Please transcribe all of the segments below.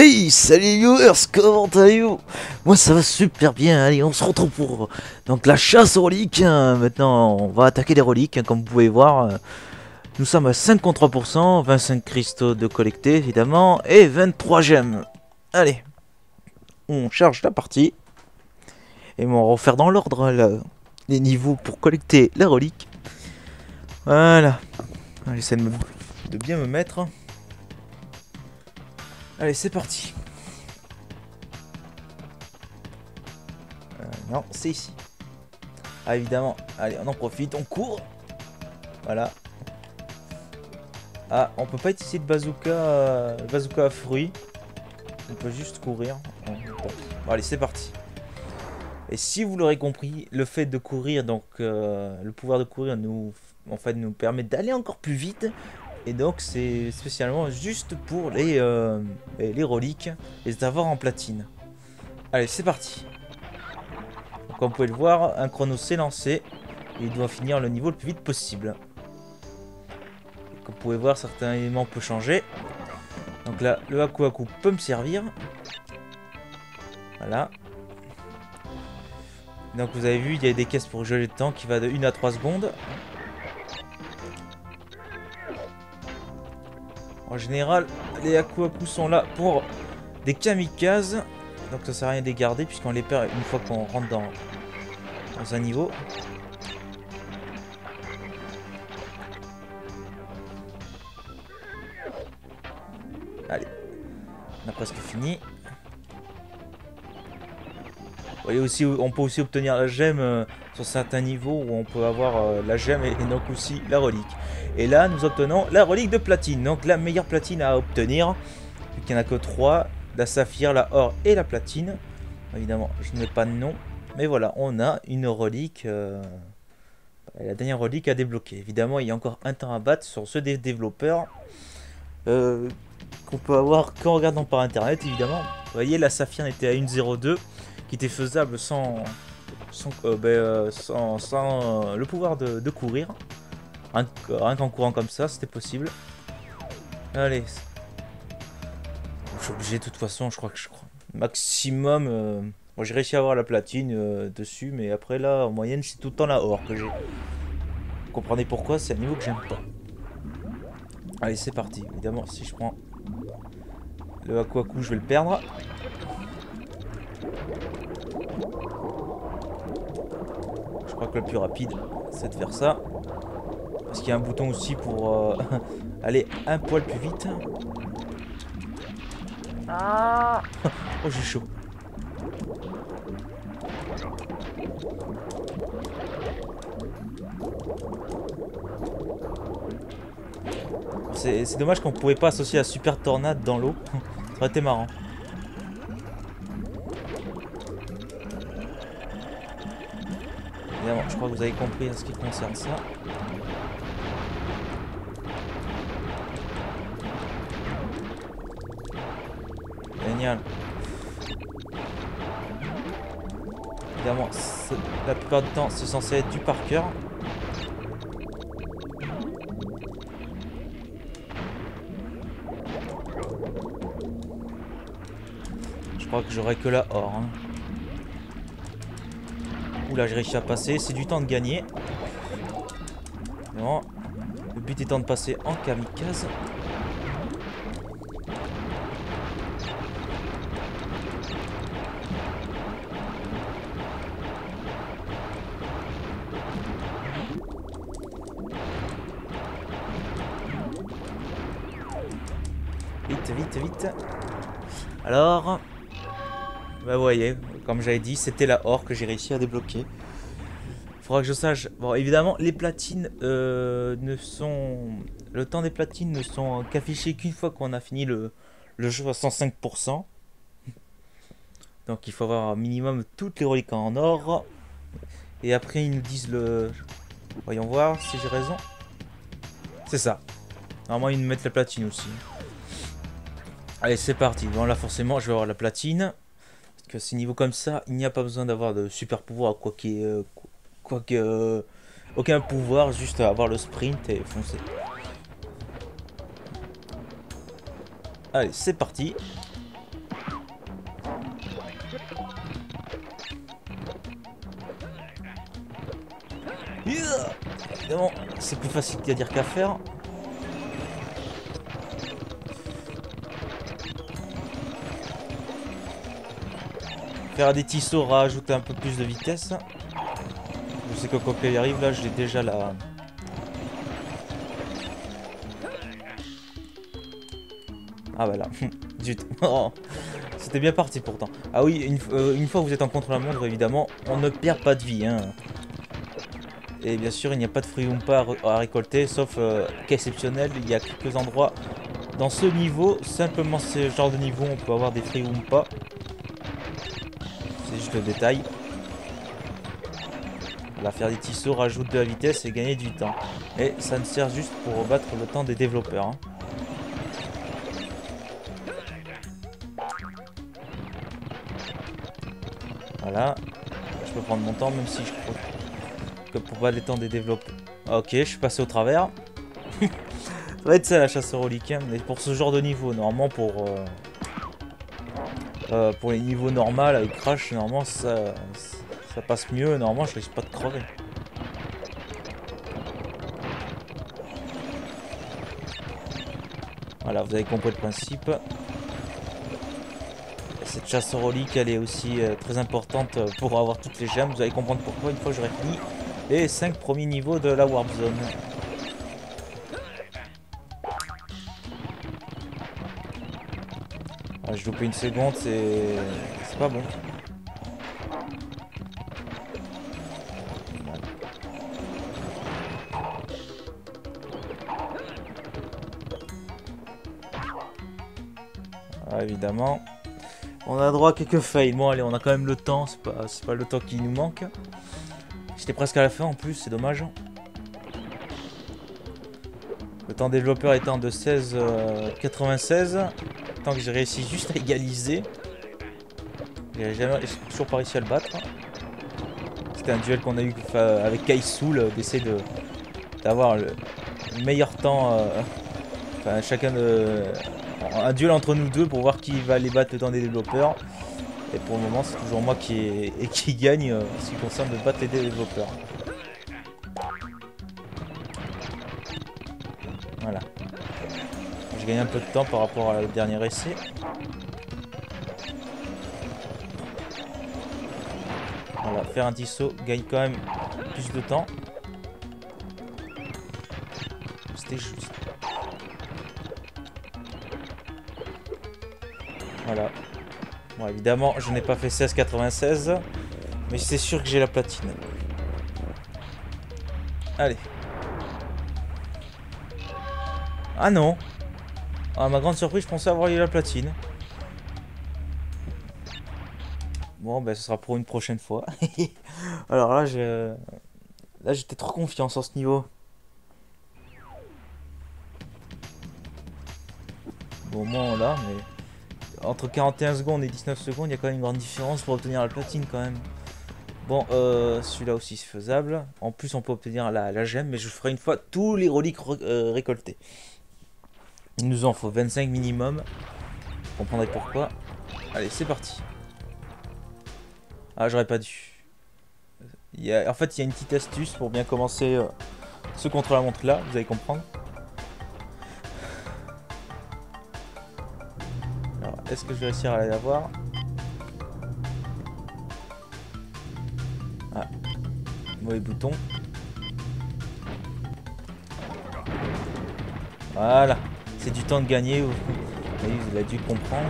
Hey, salut les viewers, comment allez-vous? Moi ça va super bien, allez on se retrouve pour donc la chasse aux reliques, hein. Maintenant on va attaquer les reliques, hein, comme vous pouvez voir. Nous sommes à 53%, 25 cristaux de collectés évidemment, et 23 gemmes. Allez, on charge la partie. Et on va refaire dans l'ordre les niveaux pour collecter les reliques. Voilà, j'essaie de bien me mettre. Allez, c'est parti. Non, c'est ici. Ah, évidemment. Allez, on en profite, on court. Voilà. Ah, on peut pas utiliser de bazooka à fruits. On peut juste courir. Bon, allez, c'est parti. Et si vous l'aurez compris, le fait de courir, donc le pouvoir de courir nous permet d'aller encore plus vite. Et donc c'est spécialement juste pour les reliques, les avoirs en platine. Allez, c'est parti. Donc, comme vous pouvez le voir, un chrono s'est lancé. Et il doit finir le niveau le plus vite possible. Et comme vous pouvez voir, certains éléments peuvent changer. Donc là, le Aku Aku peut me servir. Voilà. Donc vous avez vu, il y a des caisses pour geler le temps qui va de 1 à 3 secondes. En général, les Aku Aku sont là pour des kamikazes. Donc ça sert à rien de les garder puisqu'on les perd une fois qu'on rentre dans un niveau. Allez, on a presque fini. Vous voyez aussi, on peut aussi obtenir la gemme sur certains niveaux où on peut avoir la gemme et donc aussi la relique. Et là, nous obtenons la relique de platine. Donc la meilleure platine à obtenir, vu qu'il n'y en a que 3, la saphir, la or et la platine. Évidemment, je n'ai pas de nom. Mais voilà, on a une relique, la dernière relique à débloquer. Évidemment, il y a encore un temps à battre sur ceux des développeurs. Qu'on peut avoir qu'en regardant par internet, évidemment. Vous voyez, la saphir était à 1.02, qui était faisable sans le pouvoir de courir. Rien qu'en courant comme ça, c'était possible. Allez. Je suis obligé de toute façon, je crois. Maximum. Bon, j'ai réussi à avoir la platine dessus, mais après là, en moyenne, c'est tout le temps la or que j'ai. Vous comprenez pourquoi? C'est un niveau que j'aime pas. Allez, c'est parti. Évidemment, si je prends le Aku Aku, je vais le perdre. Je crois que le plus rapide, c'est de faire ça. Parce qu'il y a un bouton aussi pour aller un poil plus vite. Ah oh, j'ai chaud. C'est dommage qu'on pouvait pas associer la super tornade dans l'eau. Ça aurait été marrant. Évidemment, je crois que vous avez compris en ce qui concerne ça. Génial. Évidemment, la plupart du temps, c'est censé être du par cœur. Je crois que j'aurai que la or. Hein. Oula, j'ai réussi à passer. C'est du temps de gagner. Non. Le but étant de passer en kamikaze. Vite. Alors, bah vous voyez, comme j'avais dit, c'était la or que j'ai réussi à débloquer. Faudra que je sache. Bon, évidemment, les platines le temps des platines ne sont qu'affichés qu'une fois qu'on a fini le jeu à 105%. Donc il faut avoir un minimum toutes les reliques en or. Et après, ils nous disent le... Voyons voir si j'ai raison. C'est ça. Normalement, ils nous mettent la platine aussi. Allez, c'est parti. Bon, là, forcément, je vais avoir la platine. Parce que ces niveaux comme ça, il n'y a pas besoin d'avoir de super pouvoir, aucun pouvoir, juste avoir le sprint et foncer. Allez, c'est parti. Évidemment, c'est plus facile à dire qu'à faire. Faire des tisseaux rajoute un peu plus de vitesse. Je sais que quand il arrive là, je l'ai déjà là. Ah bah là, zut. Oh, c'était bien parti pourtant. Ah oui, une fois que vous êtes en contre-la-montre, évidemment, on ne perd pas de vie. Hein. Et bien sûr, il n'y a pas de fruits Oompa à récolter, sauf cas exceptionnel, il y a quelques endroits dans ce niveau, simplement ce genre de niveau, on peut avoir des fruits Oompa. C'est juste le détail. Là, faire des tisseaux rajoute de la vitesse et gagner du temps. Et ça ne sert juste pour battre le temps des développeurs. Hein. Voilà. Je peux prendre mon temps, même si je crois que pour battre les temps des développeurs. Ok, je suis passé au travers. Ça va être ça la chasse aux reliques. Hein. Mais pour ce genre de niveau, normalement pour les niveaux normaux avec Crash, normalement ça passe mieux. Normalement, je risque pas de crever. Voilà, vous avez compris le principe. Et cette chasse aux reliques, elle est aussi très importante pour avoir toutes les gemmes. Vous allez comprendre pourquoi une fois que j'aurai fini les 5 premiers niveaux de la Warp Zone. Ah, je loupe une seconde, c'est pas bon. Ah, évidemment. On a droit à quelques fails. Bon, allez, on a quand même le temps. C'est pas le temps qui nous manque. J'étais presque à la fin en plus, c'est dommage. Le temps développeur étant de 16,96. Tant que j'ai réussi juste à égaliser. J'ai toujours pas réussi à le battre. C'était un duel qu'on a eu avec Kaisoul, d'essayer d'avoir le meilleur temps. Enfin, chacun de. Un duel entre nous deux pour voir qui va les battre le temps des développeurs. Et pour le moment, c'est toujours moi qui gagne en ce qui concerne de battre les développeurs. Voilà. J'ai gagné un peu de temps par rapport à le dernier essai. Voilà, faire un tisseau gagne quand même plus de temps. C'était juste. Voilà. Bon, évidemment, je n'ai pas fait 16,96. Mais c'est sûr que j'ai la platine. Allez. Ah non. À ma grande surprise, je pensais avoir eu la platine. Bon, ben ce sera pour une prochaine fois. Alors là, j'étais trop confiant sur ce niveau. Bon, moi, on l'a, mais... Entre 41 secondes et 19 secondes, il y a quand même une grande différence pour obtenir la platine quand même. Bon, celui-là aussi c'est faisable. En plus, on peut obtenir la gemme, mais je ferai une fois tous les reliques récoltés. Il nous en faut 25 minimum. Vous comprendrez pourquoi. Allez, c'est parti. Ah, j'aurais pas dû. En fait, il y a une petite astuce pour bien commencer ce contre-la-montre là, vous allez comprendre. Alors, est-ce que je vais réussir à l'avoir? Ah, mauvais bouton. Voilà, c'est du temps de gagner. Vous avez dû comprendre.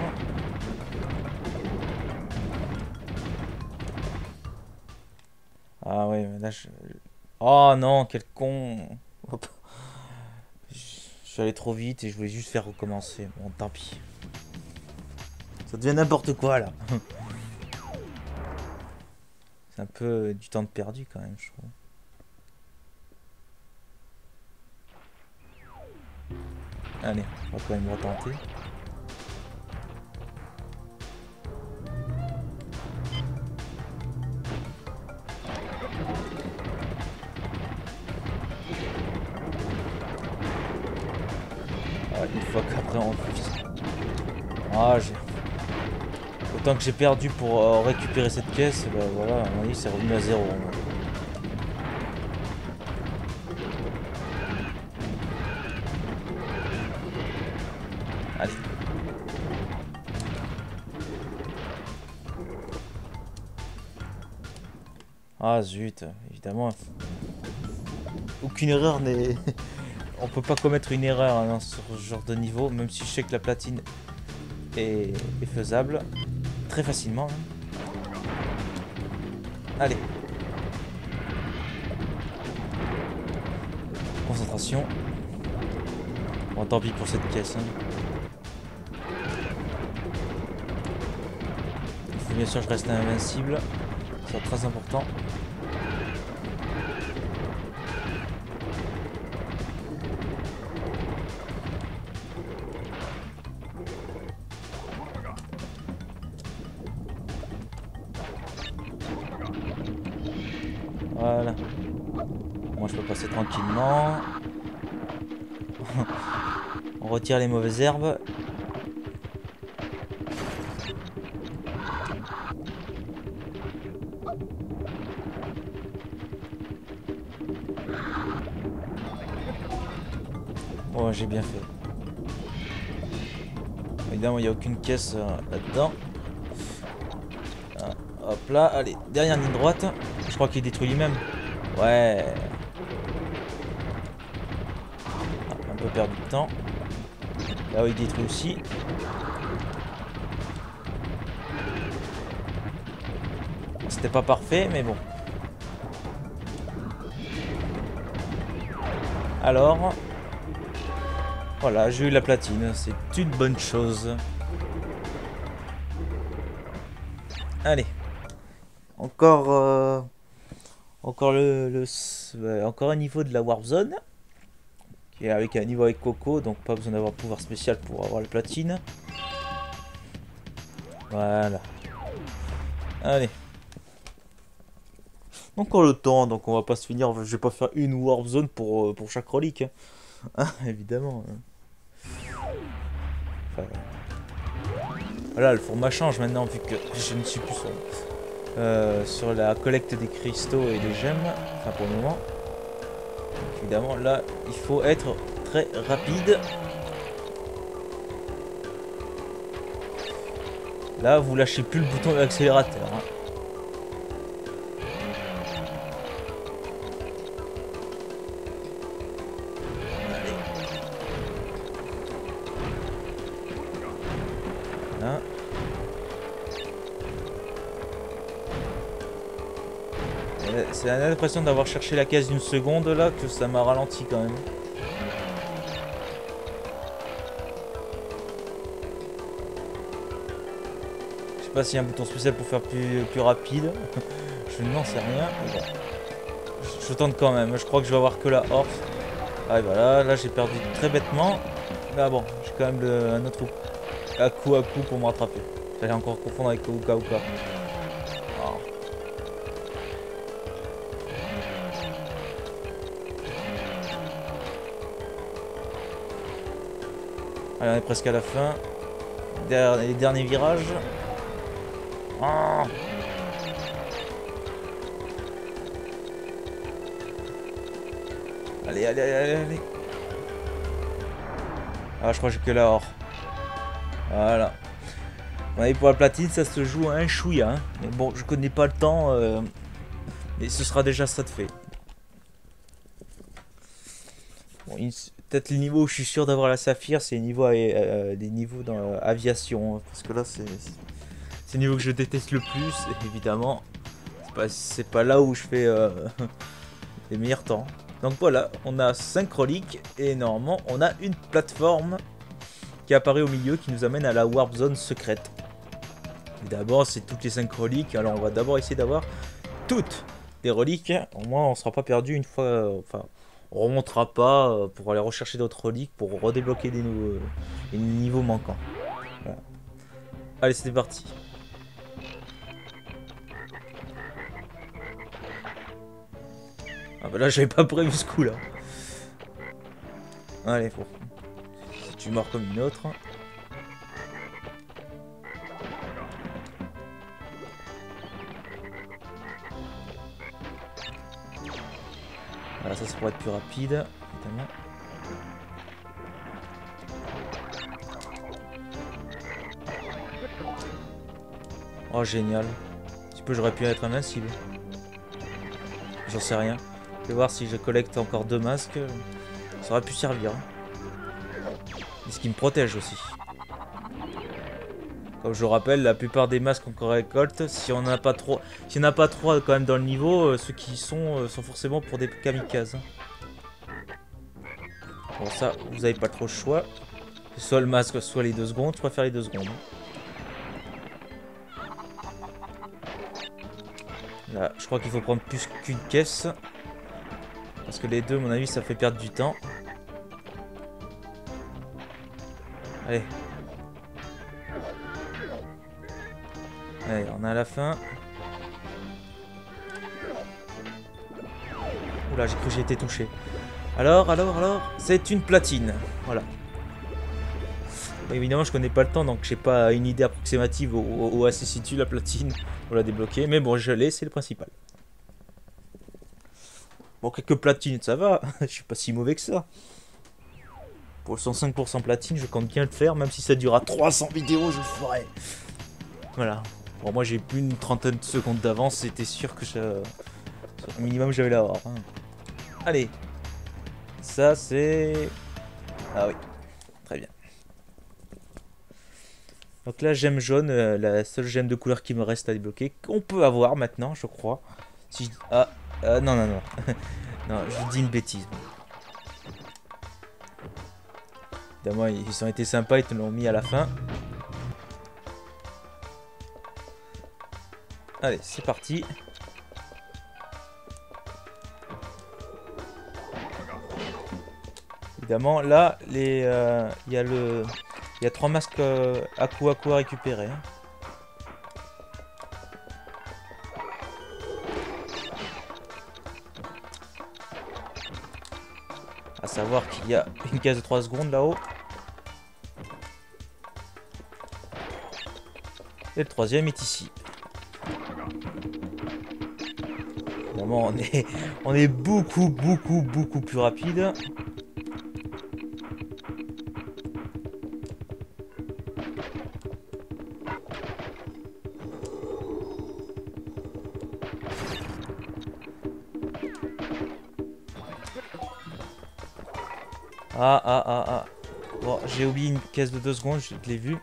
Ah ouais, mais là je... Oh non, quel con. Hop. Je suis allé trop vite et je voulais juste faire recommencer. Bon, tant pis. Ça devient n'importe quoi là. C'est un peu du temps de perdu quand même, je trouve. Allez, on va quand même retenter. Ah, une fois qu'après en plus. Ah, j'ai... temps que j'ai perdu pour récupérer cette caisse, bah voilà, à mon avis c'est revenu à 0. Allez. Ah zut, évidemment. Aucune erreur n'est... On peut pas commettre une erreur hein, sur ce genre de niveau, même si je sais que la platine est faisable très facilement. Hein. Allez. Concentration. Bon, tant pis pour cette caisse. Hein. Il faut bien sûr que je reste invincible. C'est très important. Voilà. Moi je peux passer tranquillement. On retire les mauvaises herbes. Bon, j'ai bien fait. Évidemment, il n'y a aucune caisse là-dedans. Hop là, allez, dernière ligne droite. Je crois qu'il détruit lui-même. Ouais. Un peu perdu de temps. Là où il détruit aussi. C'était pas parfait, mais bon. Alors, voilà, j'ai eu la platine. C'est une bonne chose. Allez. Encore, encore encore un niveau de la Warp Zone. Qui est avec un niveau avec Coco, donc pas besoin d'avoir pouvoir spécial pour avoir la platine. Voilà. Allez. Encore le temps, donc on va pas se finir. Je vais pas faire une Warp Zone pour chaque relique. Hein, évidemment. Enfin, voilà, le format change maintenant vu que je ne suis plus sur la collecte des cristaux et des gemmes. Enfin pour le moment. Donc, évidemment, là, il faut être très rapide. Là, vous lâchez plus le bouton de l'accélérateur. Hein. Là. C'est l'impression d'avoir cherché la case d'une seconde là que ça m'a ralenti quand même. Je sais pas s'il y a un bouton spécial pour faire plus rapide. Je n'en sais rien. Bon. Je tente quand même. Je crois que je vais avoir que la horse. Ah et voilà, là j'ai perdu très bêtement. Là bon, j'ai quand même un autre à coup pour me rattraper. J'allais encore confondre avec Ouka Ouka. Oh. Allez, on est presque à la fin. Les derniers virages. Oh. Allez, allez, allez, allez. Ah, je crois que j'ai que la or. Voilà. Et pour la platine, ça se joue à un chouïa. Hein. Mais bon, je connais pas le temps. Et ce sera déjà ça de fait. Bon, peut-être le niveau où je suis sûr d'avoir la saphir, c'est les niveaux dans aviation. Parce que là, c'est le niveau que je déteste le plus. Et évidemment, c'est pas là où je fais les meilleurs temps. Donc voilà, on a 5 reliques. Et normalement, on a une plateforme qui apparaît au milieu qui nous amène à la Warp Zone secrète. D'abord, c'est toutes les 5 reliques. Alors, on va d'abord essayer d'avoir toutes les reliques. Au moins, on sera pas perdu une fois. Enfin, on remontera pas pour aller rechercher d'autres reliques pour redébloquer des niveaux manquants. Voilà. Allez, c'est parti. Ah bah là, j'avais pas prévu ce coup là. Allez, faut. Si tu mords comme une autre. Voilà, ça pourrait être plus rapide, évidemment. Oh, génial. Un petit peu, j'aurais pu être invincible. J'en sais rien. Je vais voir si je collecte encore 2 masques. Ça aurait pu servir. Et ce qui me protège aussi. Comme je le rappelle, la plupart des masques qu'on récolte, si on n'a pas trop, s'il n'y en a pas 3 quand même dans le niveau, ceux qui sont forcément pour des kamikazes. Bon, ça, vous n'avez pas trop le choix. Soit le masque, soit les 2 secondes. Je préfère les 2 secondes. Là, je crois qu'il faut prendre plus qu'une caisse. Parce que les deux, à mon avis, ça fait perdre du temps. Allez. Allez, on est à la fin. Oula, j'ai cru que j'ai été touché. Alors, c'est une platine. Voilà. Bon, évidemment, je connais pas le temps, donc j'ai pas une idée approximative où elle se situe la platine pour la débloquer. Mais bon, je l'ai, c'est le principal. Bon, quelques platines, ça va. Je suis pas si mauvais que ça. Pour le 105% platine, je compte bien le faire, même si ça durera 300 vidéos, je le ferai. Voilà. Bon, moi j'ai plus une trentaine de secondes d'avance, c'était sûr que au minimum j'avais la hors. Hein. Allez. Ça c'est... Ah oui. Très bien. Donc la gemme jaune, la seule gemme de couleur qui me reste à débloquer, qu'on peut avoir maintenant, je crois. Si je... Ah, non, non, non. Non, je dis une bêtise. Évidemment, ils ont été sympas, ils te l'ont mis à la fin. Allez, c'est parti. Évidemment, là, il y a 3 masques Aku à récupérer. Hein. À savoir qu'il y a une case de 3 secondes là-haut. Et le troisième est ici. Évidemment, on est beaucoup plus rapide. Ah. Bon, j'ai oublié une caisse de 2 secondes, je l'ai vu.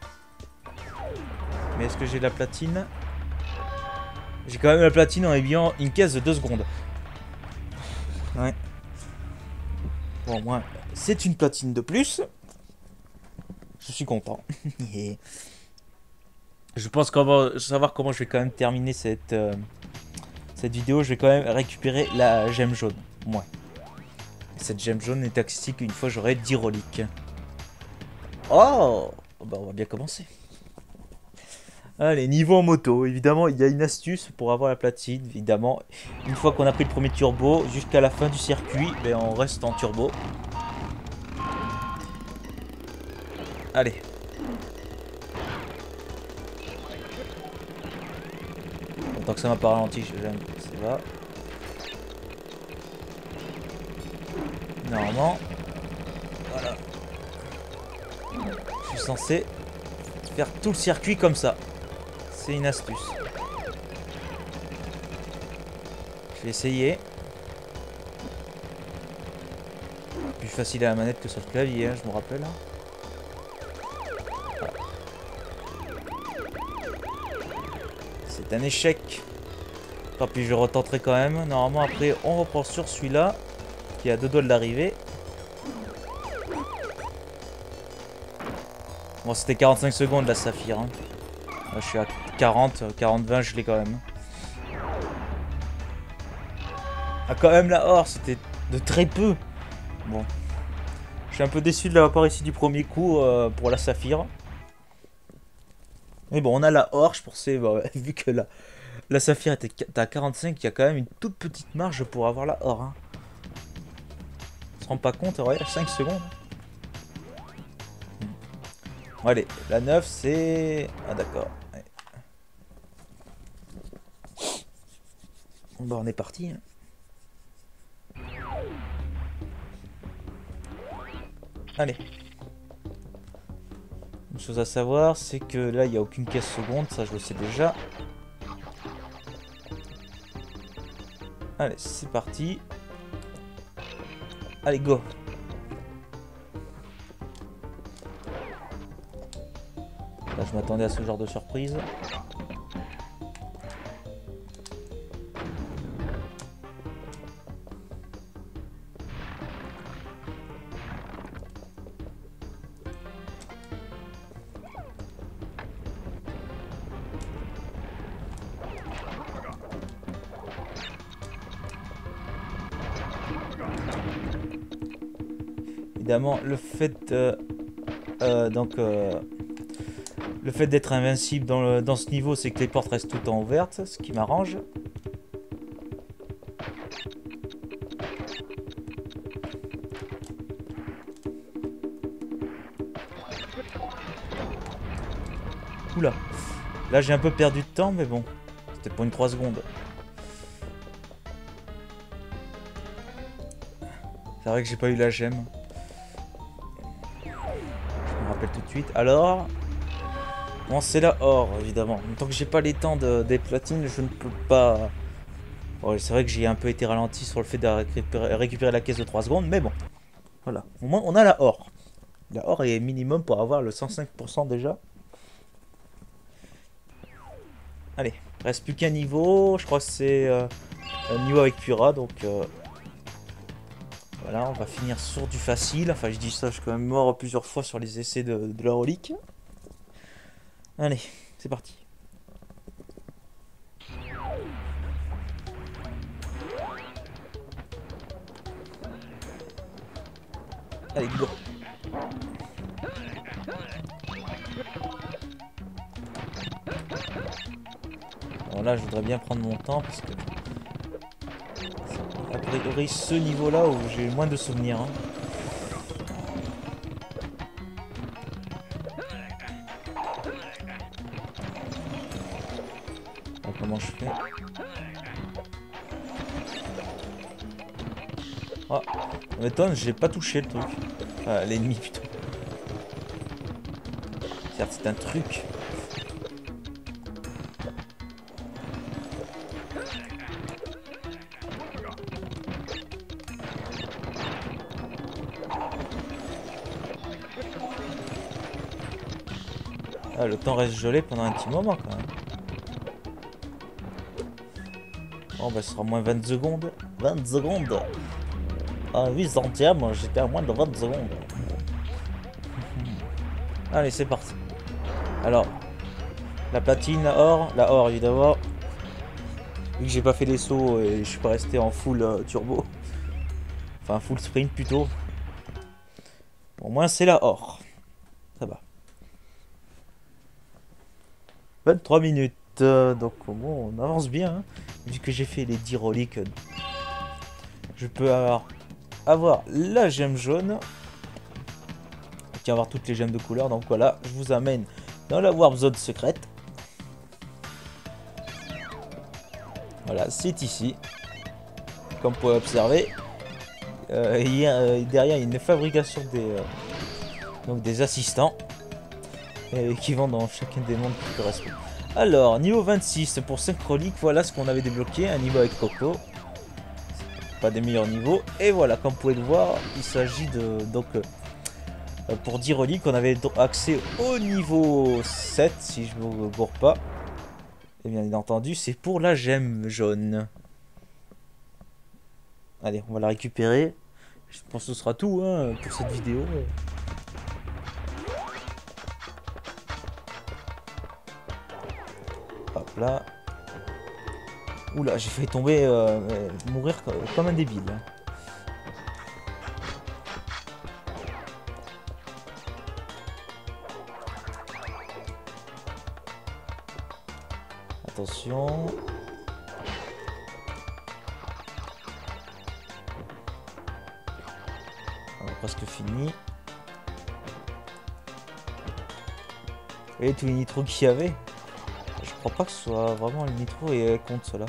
Mais est-ce que j'ai la platine? J'ai quand même la platine en ayant une caisse de 2 secondes. Ouais. Bon, moi, c'est une platine de plus. Je suis content. Je pense qu'on va savoir comment je vais quand même terminer cette vidéo. Je vais quand même récupérer la gemme jaune. Ouais. Cette gemme jaune n'est accessible qu'une fois j'aurai 10 reliques. Oh bah on va bien commencer. Allez, niveau en moto. Évidemment, il y a une astuce pour avoir la platine. Évidemment, une fois qu'on a pris le premier turbo, jusqu'à la fin du circuit, ben, on reste en turbo. Allez. Tant que ça m'a pas ralenti, j'aime. Ça va. Normalement. Voilà. Je suis censé faire tout le circuit comme ça. C'est une astuce. Je vais essayer. Plus facile à la manette que sur le clavier, hein, je me rappelle. Voilà. C'est un échec. Tant pis, je retenterai quand même. Normalement, après, on reprend sur celui-là. Qui est à 2 doigts de l'arrivée. Bon, c'était 45 secondes la saphir. Hein. Là, je suis à 40-20, je l'ai quand même. Ah, quand même la or, c'était de très peu. Bon. Je suis un peu déçu de l'avoir pas réussi du premier coup pour la saphir. Mais bon, on a la or, je pensais, bah, vu que la saphir était à 45, il y a quand même une toute petite marge pour avoir la or. Hein. On se rend pas compte, ouais, 5 secondes. Bon, allez, la 9 c'est... Ah d'accord. Ouais. Bon, on est parti. Hein. Allez. Une chose à savoir, c'est que là, il n'y a aucune caisse seconde. Ça, je le sais déjà. Allez, c'est parti. Allez, go. Là, je m'attendais à ce genre de surprise. Évidemment, le fait le fait d'être invincible dans ce niveau, c'est que les portes restent tout le temps ouvertes, ce qui m'arrange. Oula. Là, j'ai un peu perdu de temps, mais bon. C'était pour une 3 secondes. C'est vrai que j'ai pas eu la gemme. Je me rappelle tout de suite. Alors... Bon, c'est la or, évidemment. Tant que j'ai pas les temps des platines, je ne peux pas... Bon, c'est vrai que j'ai un peu été ralenti sur le fait de récupérer la caisse de 3 secondes, mais bon. Voilà. Au moins, on a la or. La or est minimum pour avoir le 105% déjà. Allez, reste plus qu'un niveau. Je crois que c'est un niveau avec Pura, donc... Voilà, on va finir sur du facile. Enfin, je dis ça, je suis quand même mort plusieurs fois sur les essais de la relique. Allez, c'est parti. Allez, go. Alors là, je voudrais bien prendre mon temps parce que... A priori, ce niveau-là où j'ai moins de souvenirs. Hein. Alors, comment je fais? Ah, ça m'étonne, j'ai pas touché le truc. Enfin, l'ennemi plutôt. Certes, c'est un truc. Ah, le temps reste gelé pendant un petit moment quand même. Bon, bah, ce sera moins 20 secondes. 20 secondes. Ah, 8 centièmes, j'étais à moins de 20 secondes. Allez, c'est parti. Alors, la platine, la or évidemment. Vu que j'ai pas fait les sauts et je suis pas resté en full turbo. Enfin, full sprint plutôt. Au moins, c'est la or. Ça va. 23 minutes. Donc, bon, on avance bien. Hein. Vu que j'ai fait les 10 reliques, je peux avoir la gemme jaune. Qui va avoir toutes les gemmes de couleur. Donc voilà, je vous amène dans la Warp Zone secrète. Voilà, c'est ici. Comme vous pouvez observer. Derrière, il y a une fabrication des assistants. Qui vont dans chacun des mondes qui correspondent. Alors, niveau 26 pour 5 reliques, voilà ce qu'on avait débloqué. Un niveau avec Coco. Pas des meilleurs niveaux. Et voilà, comme vous pouvez le voir, il s'agit de... Donc, pour 10 reliques, on avait accès au niveau 7, si je ne me gourre pas. Et bien entendu, c'est pour la gemme jaune. Allez, on va la récupérer. Je pense que ce sera tout hein, pour cette vidéo. Hop là. Oula, j'ai failli tomber, mourir comme un débile. Attention. On a presque fini. Et tous les nitros qu'il y avait. Je crois pas que ce soit vraiment le nitro et contre cela.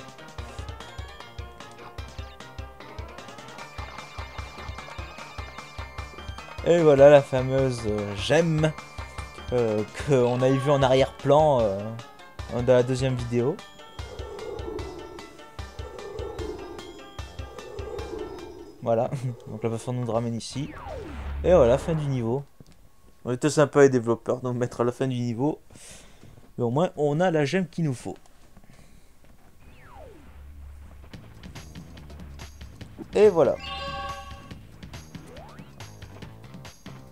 Et voilà la fameuse gemme qu'on avait vu en arrière-plan dans la deuxième vidéo. Voilà, donc la plateforme nous ramène ici. Et voilà, fin du niveau. On était sympa les développeurs, donc mettre à la fin du niveau. Mais au moins, on a la gemme qu'il nous faut. Et voilà.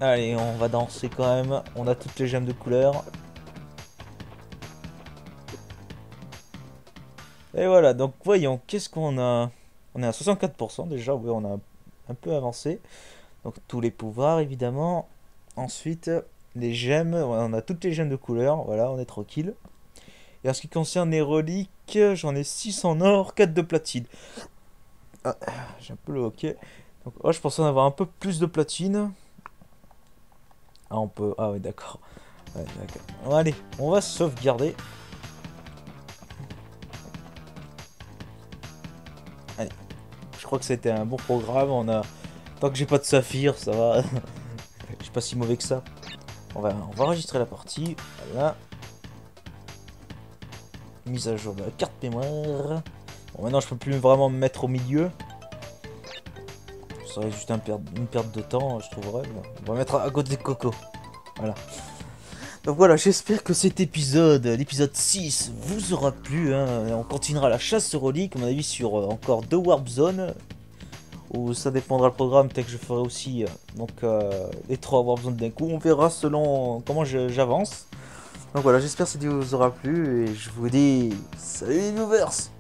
Allez, on va danser quand même. On a toutes les gemmes de couleur. Et voilà, donc voyons, qu'est-ce qu'on a? On est à 64% déjà, oui, on a un peu avancé. Donc tous les pouvoirs, évidemment. Ensuite, les gemmes, on a toutes les gemmes de couleur, voilà, on est tranquille. Et en ce qui concerne les reliques, j'en ai 6 en or, 4 de platine. Ah, j'ai un peu le hockey. Donc, oh, je pensais en avoir un peu plus de platine. Ah, on peut... Ah oui, d'accord. Ouais, d'accord. Bon, allez, on va sauvegarder. Allez. Je crois que c'était un bon programme. On a... Tant que j'ai pas de saphir, ça va. Je suis pas si mauvais que ça. On va enregistrer la partie. Voilà. Mise à jour de la carte mémoire. Bon, maintenant, je peux plus vraiment me mettre au milieu. Ça serait juste une perte de temps, je trouverais. On va mettre à côté de Coco. Voilà. Donc voilà, j'espère que cet épisode, l'épisode 6, vous aura plu. Hein. On continuera la chasse aux reliques, à mon avis, sur encore 2 Warp Zones. Ou ça dépendra le programme, peut-être que je ferai aussi les 3 Warp Zones d'un coup. On verra selon comment j'avance. Donc voilà, j'espère que cette vidéo vous aura plu. Et je vous dis salut les viewers!